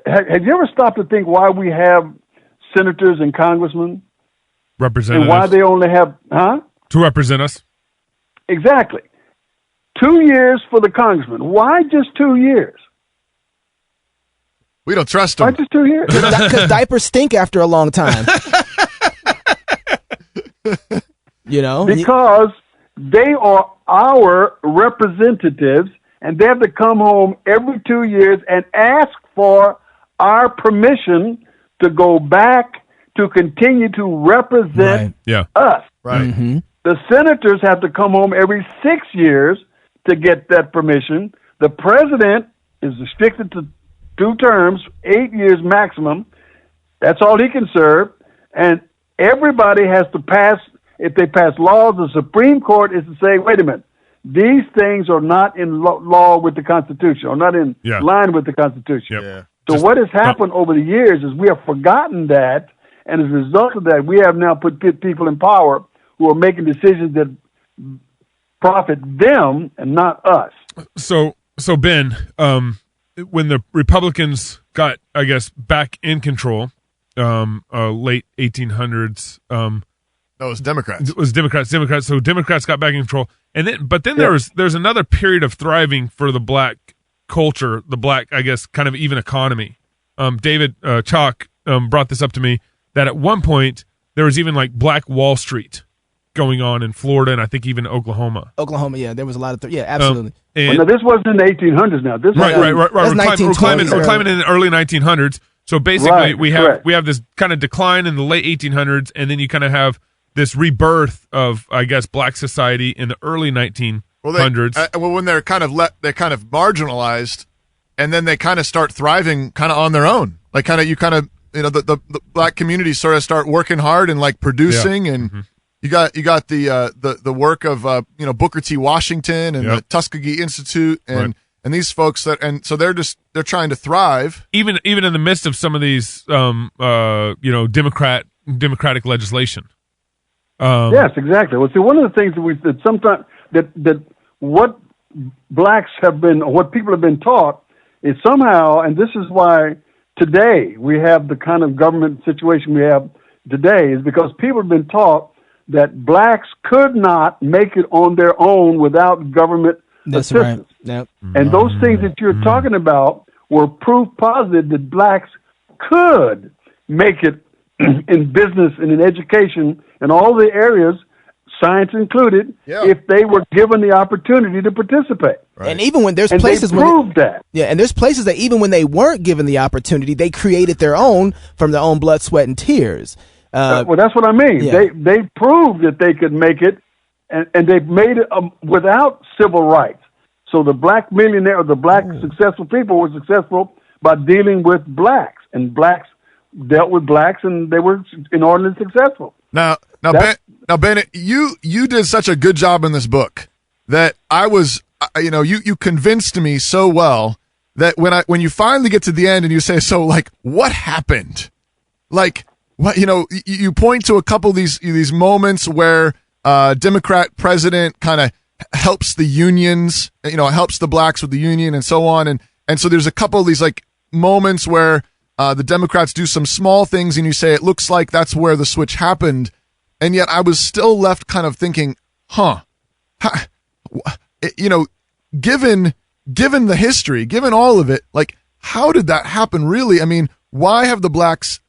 Have you ever stopped to think why we have senators and congressmen? Representatives. And why they only have, To represent us. Exactly. 2 years for the congressman. Why just 2 years? We don't trust them. Why just 2 years? Because diapers stink after a long time. Because they are our representatives, and they have to come home every 2 years and ask for our permission to go back to continue to represent us. Right. Mm-hmm. The senators have to come home every 6 years to get that permission. The president is restricted to 2 terms, 8 years maximum. That's all he can serve. And everybody has to pass, if they pass laws, the Supreme Court is to say, wait a minute, these things are not in law with the Constitution, or not in line with the Constitution. Yep. So what has happened over the years is we have forgotten that, And as a result of that, we have now put people in power who are making decisions that profit them and not us. So Ben, when the Republicans got, I guess, back in control, late 1800s, no, it was Democrats. It was Democrats. So Democrats got back in control, and then there's another period of thriving for the black culture, the black, I guess, kind of even economy. David Chalk brought this up to me that at one point there was even like Black Wall Street going on in Florida and I think even Oklahoma. Yeah, there was a lot of absolutely. Now this wasn't in the 1800s. Now this right. We're climbing in the early 1900s. So basically, we have this kind of decline in the late 1800s, and then you kind of have this rebirth of, I guess, black society in the early 1900s. When they're kind of marginalized, and then they kind of start thriving kind of on their own. Like the black community sort of start working hard and like producing, and you got the work of Booker T. Washington and the Tuskegee Institute and these folks so they're trying to thrive even in the midst of some of these democratic legislation. Yes, exactly. Well, see, one of the things that sometimes that what blacks have been, or what people have been taught, is somehow, and this is why today we have the kind of government situation we have today, is because people have been taught that blacks could not make it on their own without government assistance. Right. Yep. And those things that you're talking about were proof positive that blacks could make it in business and in education and all the areas, science included, if they were given the opportunity to participate. Right. And even when there's and places they proved that. Yeah, and there's places that even when they weren't given the opportunity, they created their own from their own blood, sweat, and tears. Well, that's what I mean. Yeah. They proved that they could make it, and they've made it without civil rights. So the black millionaire, or the black successful people were successful by dealing with blacks, and blacks dealt with blacks, and they were inordinately successful. Now, Bennett, you did such a good job in this book that I was, you convinced me so well that when you finally get to the end and you say, so like, what happened? Like, what, you point to a couple of these moments where Democrat president kind of helps the unions, helps the blacks with the union and so on. And so there's a couple of these like moments where the Democrats do some small things and you say, it looks like that's where the switch happened. And yet I was still left kind of thinking, given the history, given all of it, like, how did that happen really? I mean, why have the blacks,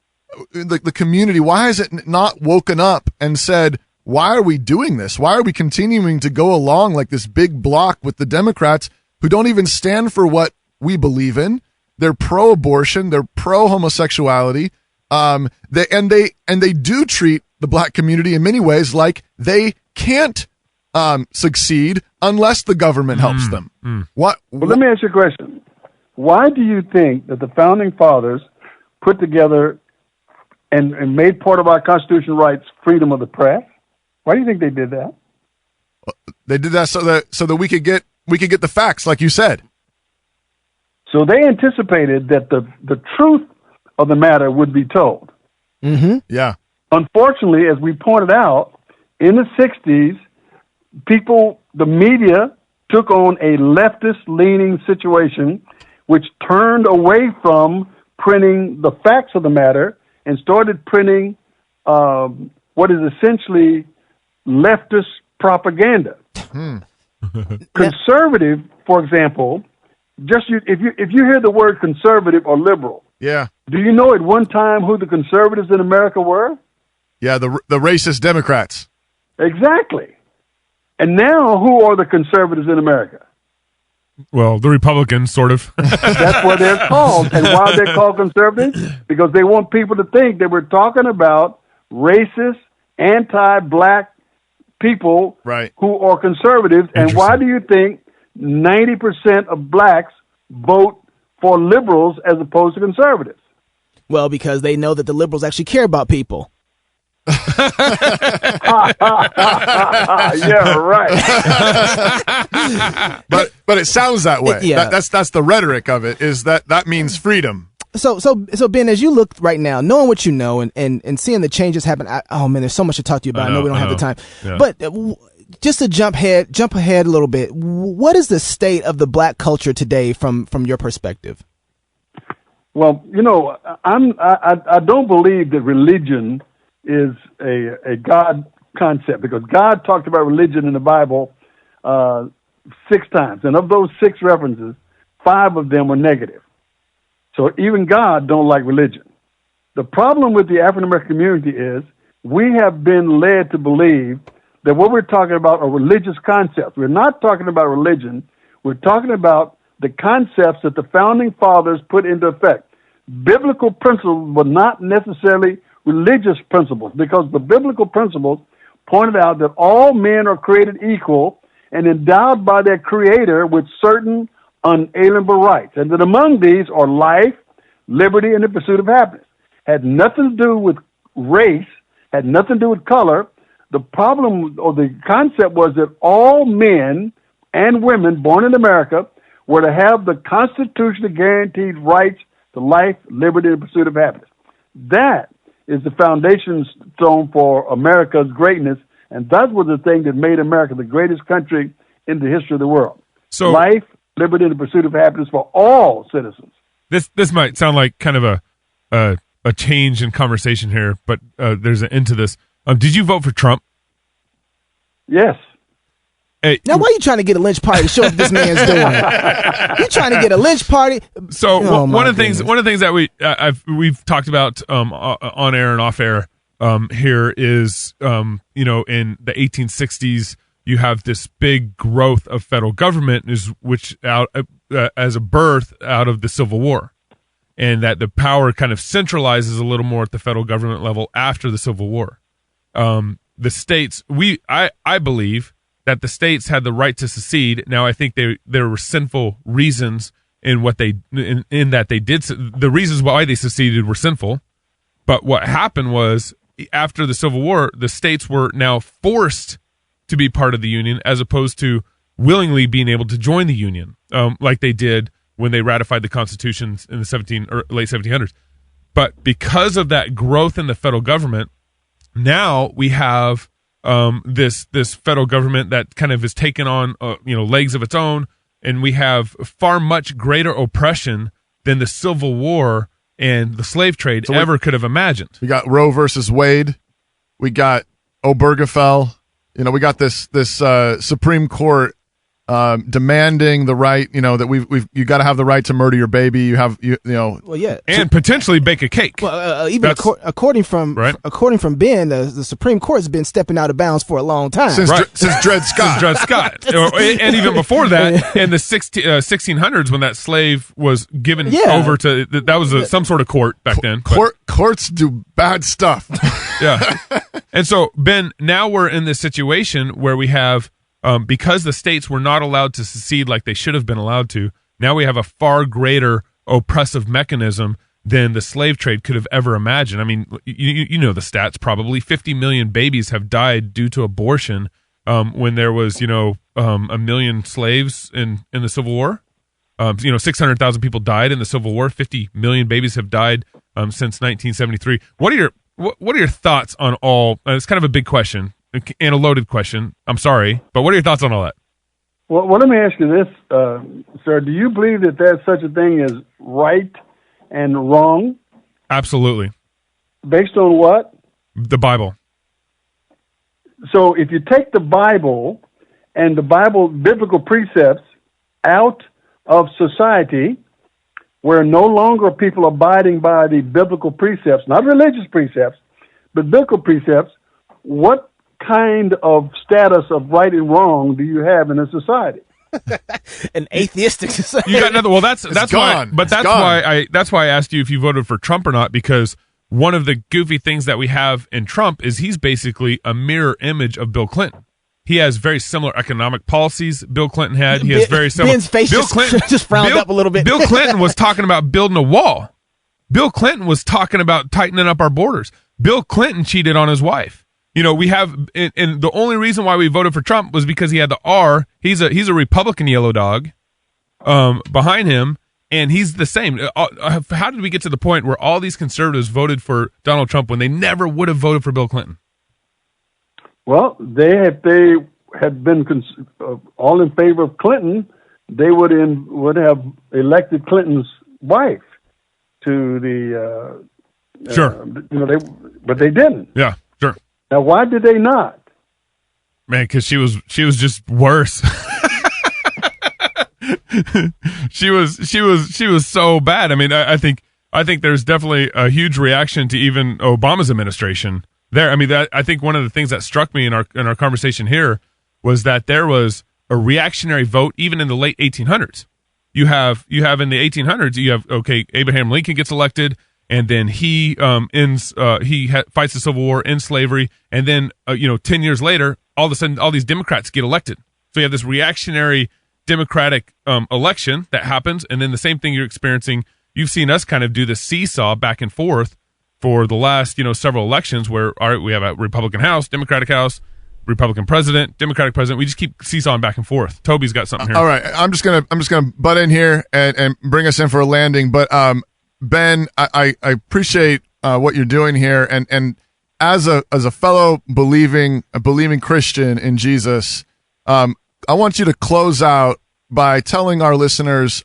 the community, why has it not woken up and said, why are we doing this? Why are we continuing to go along like this big block with the Democrats who don't even stand for what we believe in? They're pro-abortion. They're pro-homosexuality. They do treat the black community in many ways like they can't succeed unless the government helps them. Well, let me ask you a question. Why do you think that the founding fathers put together and made part of our constitutional rights freedom of the press? Why do you think they did that? They did that so that we could get the facts, like you said. So they anticipated that the truth of the matter would be told. Mm-hmm. Yeah. Unfortunately, as we pointed out, in the 60s, the media took on a leftist-leaning situation, which turned away from printing the facts of the matter and started printing what is essentially leftist propaganda. Conservative, for example, if you hear the word conservative or liberal, do you know at one time who the conservatives in America were? Yeah, the racist Democrats. Exactly. And now, who are the conservatives in America? Well, the Republicans, sort of. That's what they're called. And why are they called conservatives? Because they want people to think that we're talking about racist, anti-black people who are conservatives. And why do you think 90% of blacks vote for liberals as opposed to conservatives? Well, because they know that the liberals actually care about people. Yeah, right. But it sounds that way. Yeah. That's the rhetoric of it, is that means freedom. So Ben, as you look right now, knowing what you know and seeing the changes happen, oh man, there's so much to talk to you about. I know we don't have the time, but just to jump ahead a little bit, what is the state of the black culture today from your perspective? Well, I don't believe that religion is a God concept, because God talked about religion in the Bible 6 times, and of those 6 references, 5 of them were negative. So even God don't like religion. The problem with the African American community is we have been led to believe that what we're talking about are religious concepts. We're not talking about religion. We're talking about the concepts that the founding fathers put into effect. Biblical principles were not necessarily religious principles, because the biblical principles pointed out that all men are created equal and endowed by their Creator with certain unalienable rights, and that among these are life, liberty, and the pursuit of happiness. Had nothing to do with race, had nothing to do with color. The problem, or the concept, was that all men and women born in America were to have the constitutionally guaranteed rights to life, liberty, and pursuit of happiness. That is the foundation stone for America's greatness, and that was the thing that made America the greatest country in the history of the world. So, life, liberty, and the pursuit of happiness for all citizens. This might sound like kind of a change in conversation here, but there's an end to this. Did you vote for Trump? Yes. Hey, now, why are you trying to get a lynch party to show what this man's doing? You trying to get a lynch party? So one of the things that we've talked about on air and off air here is in the 1860s you have this big growth of federal government as a birth out of the Civil War, and that the power kind of centralizes a little more at the federal government level after the Civil War. The states, I believe that the states had the right to secede. Now, I think there were sinful reasons in what in that they did. The reasons why they seceded were sinful, but what happened was after the Civil War, the states were now forced to be part of the Union as opposed to willingly being able to join the Union, like they did when they ratified the Constitution in the late 1700s. But because of that growth in the federal government, now we have this federal government that kind of has taken on legs of its own, and we have far much greater oppression than the Civil War and the slave trade ever could have imagined. We got Roe versus Wade. We got Obergefell. We got this Supreme Court demanding the right, that you got to have the right to murder your baby. Well, yeah, and potentially bake a cake. Well, even according from Ben, the Supreme Court has been stepping out of bounds for a long time since Dred Scott. And even before that, in the 1600s, when that slave was given over to that was some sort of court back then. Courts do bad stuff. Yeah, and so Ben, now we're in this situation where we have. Because the states were not allowed to secede like they should have been allowed to, now we have a far greater oppressive mechanism than the slave trade could have ever imagined. I mean, you know the stats probably. 50 million babies have died due to abortion when there was, a million slaves in the Civil War. 600,000 people died in the Civil War. 50 million babies have died since 1973. What are your thoughts on all? It's kind of a big question. And a loaded question. I'm sorry, but what are your thoughts on all that? Well, let me ask you this, sir. Do you believe that there's such a thing as right and wrong? Absolutely. Based on what? The Bible. So if you take the Bible and the biblical precepts out of society, where no longer people abiding by the biblical precepts, not religious precepts, but biblical precepts, what kind of status of right and wrong do you have in a society? An atheistic society. You got nothing. Well, that's why. But that's why I asked you if you voted for Trump or not, because one of the goofy things that we have in Trump is he's basically a mirror image of Bill Clinton. He has very similar economic policies Bill Clinton had. He has very similar. Ben's face just frowned up a little bit. Bill Clinton was talking about building a wall. Bill Clinton was talking about tightening up our borders. Bill Clinton cheated on his wife. We have, and the only reason why we voted for Trump was because he had the R. He's a Republican yellow dog behind him, And he's the same. How did we get to the point where all these conservatives voted for Donald Trump when they never would have voted for Bill Clinton? Well, they had been all in favor of Clinton, they would have elected Clinton's wife to the sure. But they didn't. Yeah, sure. Now, why did they not? Man, because she was just worse. she was so bad. I mean, I think there's definitely a huge reaction to even Obama's administration there. I mean, I think one of the things that struck me in our conversation here was that there was a reactionary vote even in the late 1800s. You have in the 1800s, you have Abraham Lincoln gets elected, and then he fights the Civil War, ends slavery, and then 10 years later, all of a sudden, all these Democrats get elected. So you have this reactionary Democratic election that happens, and then the same thing you're experiencing. You've seen us kind of do the seesaw back and forth for the last several elections, where we have a Republican House, Democratic House, Republican president, Democratic president. We just keep seesawing back and forth. Toby's got something here. All right, I'm just gonna butt in here and bring us in for a landing. But Ben, I appreciate what you're doing here, and as a fellow believing Christian in Jesus, I want you to close out by telling our listeners.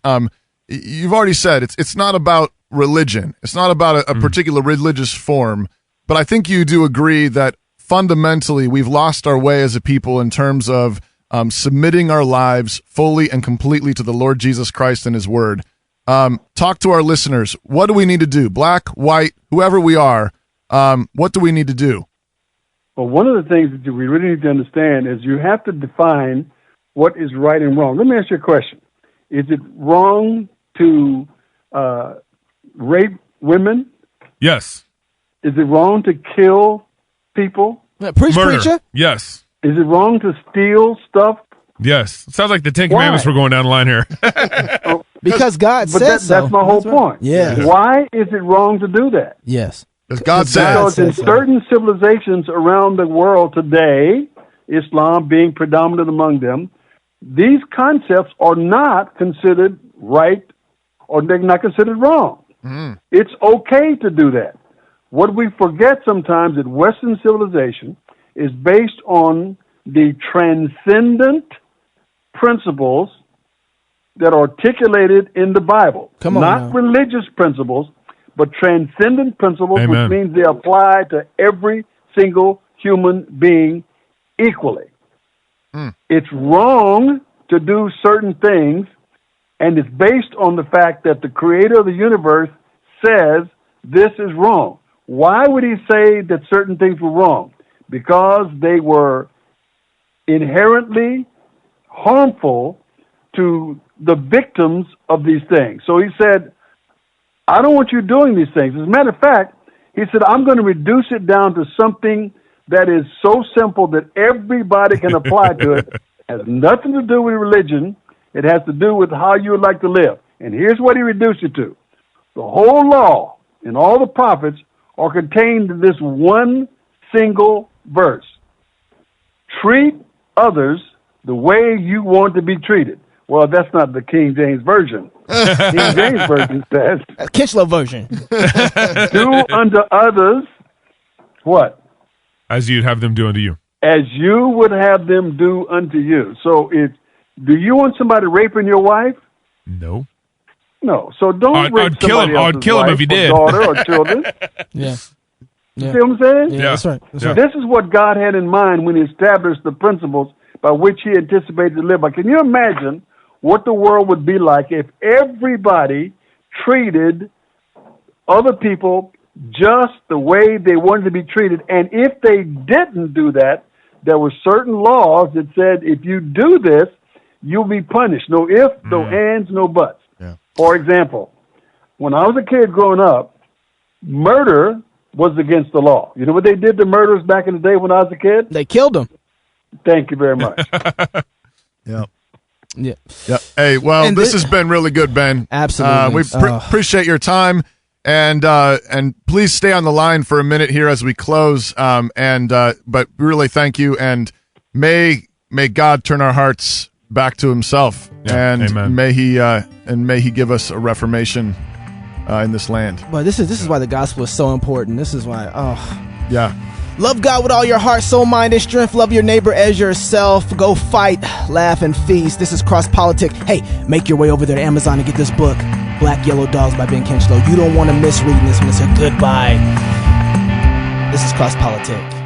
You've already said it's not about religion. It's not about a particular religious form, but I think you do agree that fundamentally we've lost our way as a people in terms of submitting our lives fully and completely to the Lord Jesus Christ and his word. Talk to our listeners. What do we need to do? Black, white, whoever we are, what do we need to do? Well, one of the things that we really need to understand is you have to define what is right and wrong. Let me ask you a question. Is it wrong to rape women? Yes. Is it wrong to kill people? Preacher? Yes. Is it wrong to steal stuff? Yes. Sounds like the Ten Commandments were going down the line here. Because God said so. That's my whole point. Yeah. Why is it wrong to do that? Yes. Because God said. Because in certain civilizations around the world today, Islam being predominant among them, these concepts are not considered right or they're not considered wrong. It's okay to do that. What we forget sometimes that Western civilization is based on the transcendent principles that are articulated in the Bible. Not religious principles, but transcendent principles, Amen. Which means they apply to every single human being equally. It's wrong to do certain things, and it's based on the fact that the creator of the universe says this is wrong. Why would he say that certain things were wrong? Because they were inherently harmful to the victims of these things. So he said, I don't want you doing these things. As a matter of fact, he said, I'm going to reduce it down to something that is so simple that everybody can apply to it. It has nothing to do with religion. It has to do with how you would like to live. And here's what he reduced it to. The whole law and all the prophets are contained in this one single verse. Treat others the way you want to be treated. Well, that's not the King James Version. King James Version says... Kinchlow version. Do unto others what? As you'd have them do unto you. As you would have them do unto you. So do you want somebody raping your wife? No. No. So don't rape somebody else's I'd kill him if he did. Daughter or children. Yeah. You see what I'm saying? Yeah, that's right. That's right. This is what God had in mind when he established the principles by which he anticipated to live by. Can you imagine what the world would be like if everybody treated other people just the way they wanted to be treated? And if they didn't do that, there were certain laws that said, if you do this, you'll be punished. No ifs, no ands, no buts. Yeah. For example, when I was a kid growing up, murder was against the law. You know what they did to murderers back in the day when I was a kid? They killed them. Thank you very much. Yeah. Yeah. Yeah. Hey, well, and this has been really good, Ben. Absolutely. We appreciate your time, and please stay on the line for a minute here as we close. But really thank you, and may God turn our hearts back to himself. Yeah, and amen. may he give us a reformation in this land. But this is why the gospel is so important. This is why. Yeah. Love God with all your heart, soul, mind, and strength. Love your neighbor as yourself. Go fight, laugh, and feast. This is Cross Politic. Hey, make your way over there to Amazon and get this book, Black Yellow Dogs by Ben Kinchlow. You don't want to miss reading this one. It's a goodbye. This is Cross Politic.